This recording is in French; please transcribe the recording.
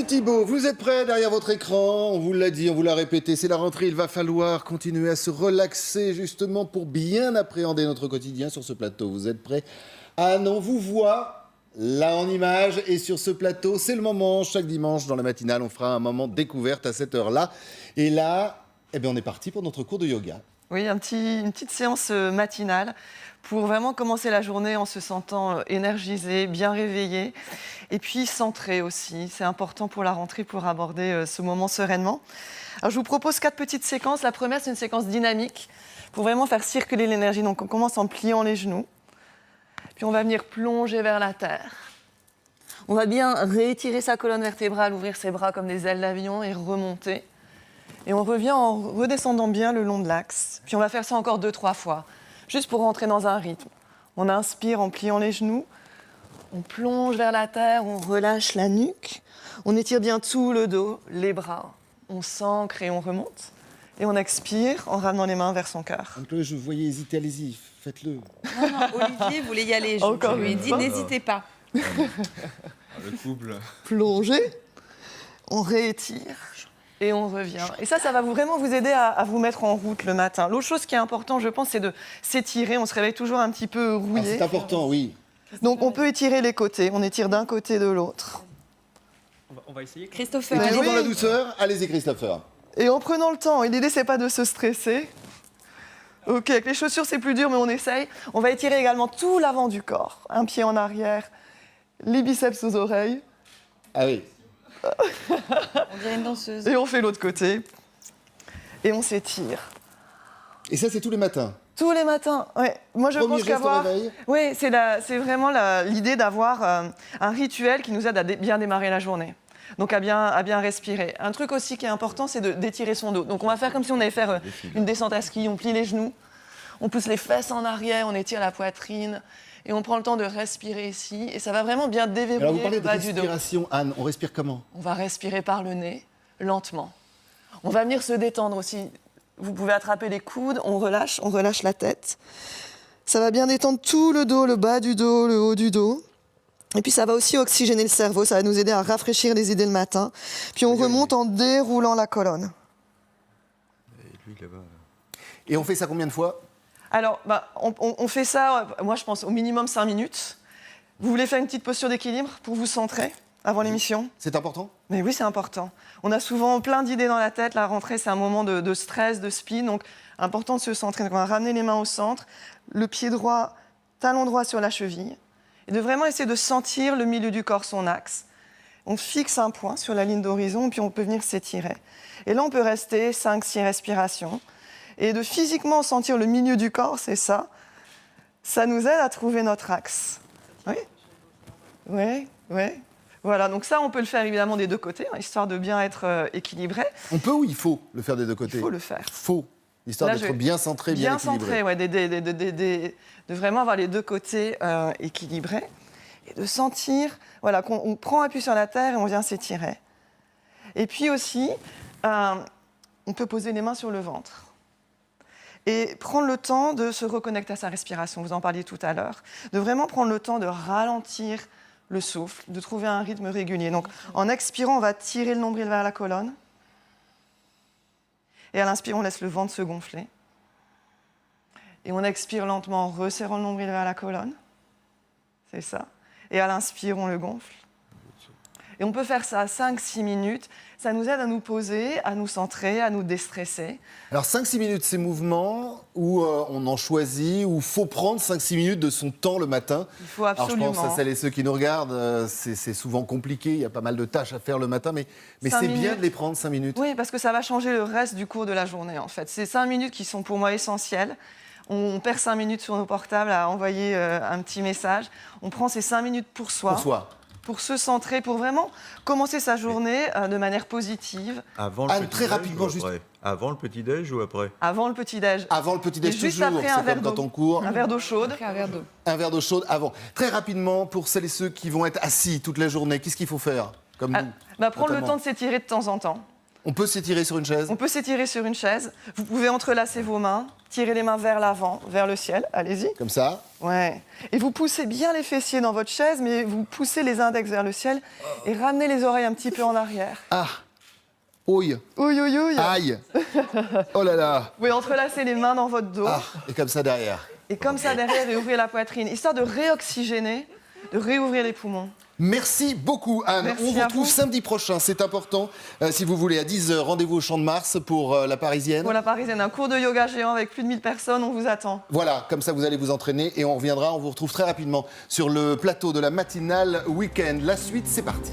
Thibaut, vous êtes prêts derrière votre écran? On vous l'a dit, on vous l'a répété, c'est la rentrée, il va falloir continuer à se relaxer justement pour bien appréhender notre quotidien sur ce plateau. Vous êtes prêts? Ah non, vous voit là en image et sur ce plateau, c'est le moment, chaque dimanche dans la matinale, on fera un moment découverte à cette heure-là. Et là, eh bien, on est parti pour notre cours de yoga. Oui, une petite séance matinale pour vraiment commencer la journée en se sentant énergisé, bien réveillé et puis centré aussi. C'est important pour la rentrée pour aborder ce moment sereinement. Alors, je vous propose 4 petites séquences. La première, c'est une séquence dynamique pour vraiment faire circuler l'énergie. Donc, on commence en pliant les genoux. Puis, on va venir plonger vers la terre. On va bien réétirer sa colonne vertébrale, ouvrir ses bras comme des ailes d'avion et remonter. Et on revient en redescendant bien le long de l'axe. Puis on va faire ça encore 2-3 fois, juste pour rentrer dans un rythme. On inspire en pliant les genoux, on plonge vers la terre, on relâche la nuque, on étire bien tout le dos, les bras, on s'ancre et on remonte. Et on expire en ramenant les mains vers son cœur. Donc là, je vous voyais hésiter, allez-y, faites-le. Non, Olivier voulait y aller. Je lui ai dit, n'hésitez pas. Le couple. Plongez, on réétire. Et on revient. Et ça va vraiment vous aider à vous mettre en route le matin. L'autre chose qui est importante, je pense, c'est de s'étirer. On se réveille toujours un petit peu rouillé. C'est important, oui. Donc, on peut étirer les côtés. On étire d'un côté de l'autre. On va essayer. Christopher. Et toujours oui. dans la douceur, allez-y Christopher. Et en prenant le temps. Et l'idée, c'est pas de se stresser. Ok, avec les chaussures, c'est plus dur, mais on essaye. On va étirer également tout l'avant du corps. Un pied en arrière, les biceps aux oreilles. Ah oui. On dirait une danseuse. Et on fait l'autre côté. Et on s'étire. Et ça, c'est tous les matins. Tous les matins, ouais. Moi, je Premier pense geste au qu'avoir... réveil. Oui, c'est vraiment l'idée d'avoir un rituel qui nous aide à bien démarrer la journée. Donc, à bien respirer. Un truc aussi qui est important, c'est d'étirer son dos. Donc, on va faire comme si on allait faire une descente à ski. On plie les genoux, on pousse les fesses en arrière, on étire la poitrine. Et on prend le temps de respirer ici. Et ça va vraiment bien Alors, vous déverrouiller parlez le de bas du dos. respiration, Anne. On respire comment? On va respirer par le nez, lentement. On va venir se détendre aussi. Vous pouvez attraper les coudes, on relâche la tête. Ça va bien détendre tout le dos, le bas du dos, le haut du dos. Et puis ça va aussi oxygéner le cerveau, ça va nous aider à rafraîchir les idées le matin. Puis on remonte en déroulant la colonne. Et lui, là-bas. Et on fait ça combien de fois? Alors, on fait ça, moi je pense, au minimum 5 minutes. Vous voulez faire une petite posture d'équilibre pour vous centrer avant l'émission? C'est important? Mais oui, c'est important. On a souvent plein d'idées dans la tête. La rentrée, c'est un moment de stress, de speed. Donc, important de se centrer. Donc, on va ramener les mains au centre, le pied droit, talon droit sur la cheville. Et de vraiment essayer de sentir le milieu du corps, son axe. On fixe un point sur la ligne d'horizon, puis on peut venir s'étirer. Et là, on peut rester 5-6 respirations. Et de physiquement sentir le milieu du corps, c'est ça. Ça nous aide à trouver notre axe. Oui, oui, oui. Voilà, donc ça, on peut le faire évidemment des deux côtés, hein, histoire de bien être équilibré. On peut ou il faut le faire des deux côtés? Il faut le faire. Faut. Histoire Là, d'être bien centré, bien équilibré. Centré, ouais, de vraiment avoir les deux côtés équilibrés. Et de sentir voilà, qu'on prend appui sur la terre et on vient s'étirer. Et puis aussi, on peut poser les mains sur le ventre. Et prendre le temps de se reconnecter à sa respiration, vous en parliez tout à l'heure. De vraiment prendre le temps de ralentir le souffle, de trouver un rythme régulier. Donc, en expirant, on va tirer le nombril vers la colonne. Et à l'inspire, on laisse le ventre se gonfler. Et on expire lentement en resserrant le nombril vers la colonne. C'est ça. Et à l'inspire, on le gonfle. Et on peut faire ça 5-6 minutes. Ça nous aide à nous poser, à nous centrer, à nous déstresser. Alors 5-6 minutes, ces mouvements où on en choisit, où il faut prendre 5-6 minutes de son temps le matin. Il faut absolument. Alors je pense à celles et ceux qui nous regardent, c'est souvent compliqué, il y a pas mal de tâches à faire le matin, mais c'est bien de les prendre 5 minutes. Oui, parce que ça va changer le reste du cours de la journée en fait. C'est 5 minutes qui sont pour moi essentielles. On perd 5 minutes sur nos portables à envoyer un petit message. On prend ces 5 minutes pour soi. Pour soi. Pour se centrer, pour vraiment commencer sa journée de manière positive. Avant le Anne, petit très déj rapidement, ou juste. après Avant le petit-déj ou après? Avant le petit-déj. Avant le petit-déj Et juste toujours, après, un c'est verre comme quand d'eau. on court. Un verre d'eau chaude. Un verre d'eau. Un verre d'eau chaude avant. Très rapidement, pour celles et ceux qui vont être assis toute la journée, qu'est-ce qu'il faut faire comme nous, Prendre le notamment temps de s'étirer de temps en temps. On peut s'étirer sur une chaise? On peut s'étirer sur une chaise. Vous pouvez entrelacer vos mains, tirer les mains vers l'avant, vers le ciel. Allez-y. Comme ça? Ouais. Et vous poussez bien les fessiers dans votre chaise, mais vous poussez les index vers le ciel et ramenez les oreilles un petit peu en arrière. Ah! Ouille! Ouille, ouille, ouille. Aïe! Oh là là! Vous pouvez entrelacer les mains dans votre dos. Ah! Et comme ça derrière. Et comme ça derrière, et ouvrir la poitrine, histoire de réoxygéner, de réouvrir les poumons. Merci beaucoup, Anne. Merci On vous à retrouve vous. samedi prochain, c'est important. Si vous voulez, à 10h, rendez-vous au Champ de Mars pour la Parisienne. Pour la Parisienne, un cours de yoga géant avec plus de 1000 personnes, on vous attend. Voilà, comme ça vous allez vous entraîner et on reviendra, on vous retrouve très rapidement sur le plateau de la matinale week-end. La suite, c'est parti.